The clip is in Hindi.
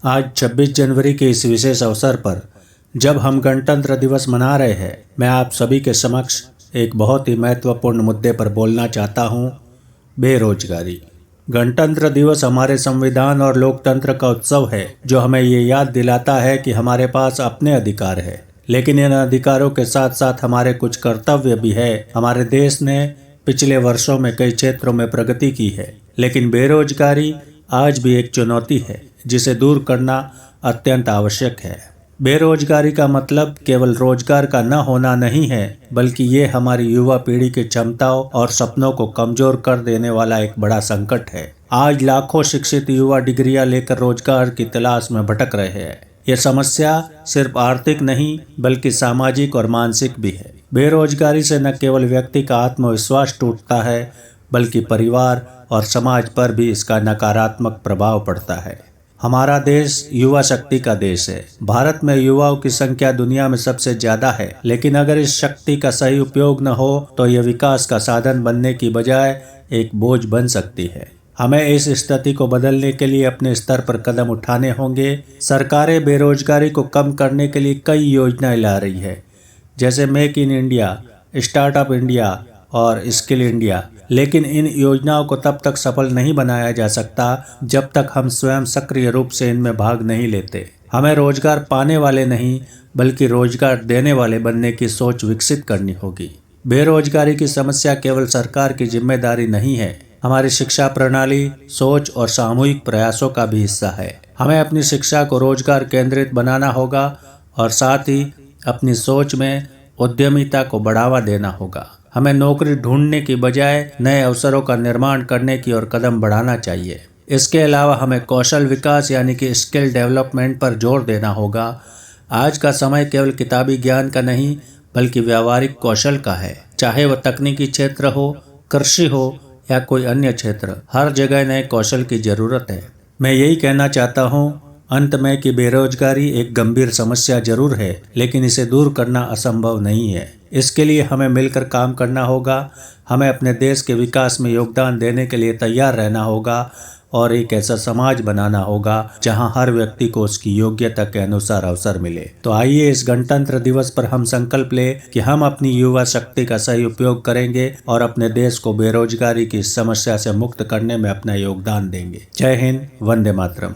आज 26 जनवरी के इस विशेष अवसर पर जब हम गणतंत्र दिवस मना रहे हैं, मैं आप सभी के समक्ष एक बहुत ही महत्वपूर्ण मुद्दे पर बोलना चाहता हूं, बेरोजगारी। गणतंत्र दिवस हमारे संविधान और लोकतंत्र का उत्सव है, जो हमें ये याद दिलाता है कि हमारे पास अपने अधिकार है, लेकिन इन अधिकारों के साथ साथ हमारे कुछ कर्तव्य भी है। हमारे देश ने पिछले वर्षों में कई क्षेत्रों में प्रगति की है, लेकिन बेरोजगारी आज भी एक चुनौती है जिसे दूर करना अत्यंत आवश्यक है। बेरोजगारी का मतलब केवल रोजगार का न होना नहीं है, बल्कि ये हमारी युवा पीढ़ी की क्षमताओं और सपनों को कमजोर कर देने वाला एक बड़ा संकट है। आज लाखों शिक्षित युवा डिग्रियां लेकर रोजगार की तलाश में भटक रहे हैं। यह समस्या सिर्फ आर्थिक नहीं, बल्कि सामाजिक और मानसिक भी है। बेरोजगारी से न केवल व्यक्ति का आत्मविश्वास टूटता है, बल्कि परिवार और समाज पर भी इसका नकारात्मक प्रभाव पड़ता है। हमारा देश युवा शक्ति का देश है। भारत में युवाओं की संख्या दुनिया में सबसे ज्यादा है, लेकिन अगर इस शक्ति का सही उपयोग न हो तो यह विकास का साधन बनने की बजाय एक बोझ बन सकती है। हमें इस स्थिति को बदलने के लिए अपने स्तर पर कदम उठाने होंगे। सरकारें बेरोजगारी को कम करने के लिए कई योजनाएं ला रही है, जैसे make in India, startup India और स्किल इंडिया। लेकिन इन योजनाओं को तब तक सफल नहीं बनाया जा सकता जब तक हम स्वयं सक्रिय रूप से इनमें भाग नहीं लेते। हमें रोजगार पाने वाले नहीं, बल्कि रोजगार देने वाले बनने की सोच विकसित करनी होगी। बेरोजगारी की समस्या केवल सरकार की जिम्मेदारी नहीं है, हमारी शिक्षा प्रणाली, सोच और सामूहिक प्रयासों का भी हिस्सा है। हमें अपनी शिक्षा को रोजगार केंद्रित बनाना होगा और साथ ही अपनी सोच में उद्यमिता को बढ़ावा देना होगा। हमें नौकरी ढूंढने की बजाय नए अवसरों का निर्माण करने की ओर कदम बढ़ाना चाहिए। इसके अलावा हमें कौशल विकास यानी कि स्किल डेवलपमेंट पर जोर देना होगा। आज का समय केवल किताबी ज्ञान का नहीं, बल्कि व्यावहारिक कौशल का है। चाहे वह तकनीकी क्षेत्र हो, कृषि हो या कोई अन्य क्षेत्र, हर जगह नए कौशल की जरूरत है। मैं यही कहना चाहता हूँ अंत में कि बेरोजगारी एक गंभीर समस्या जरूर है, लेकिन इसे दूर करना असंभव नहीं है। इसके लिए हमें मिलकर काम करना होगा। हमें अपने देश के विकास में योगदान देने के लिए तैयार रहना होगा और एक ऐसा समाज बनाना होगा जहां हर व्यक्ति को उसकी योग्यता के अनुसार अवसर मिले। तो आइए इस गणतंत्र दिवस पर हम संकल्प लें कि हम अपनी युवा शक्ति का सही उपयोग करेंगे और अपने देश को बेरोजगारी की समस्या से मुक्त करने में अपना योगदान देंगे। जय हिंद, वंदे मातरम।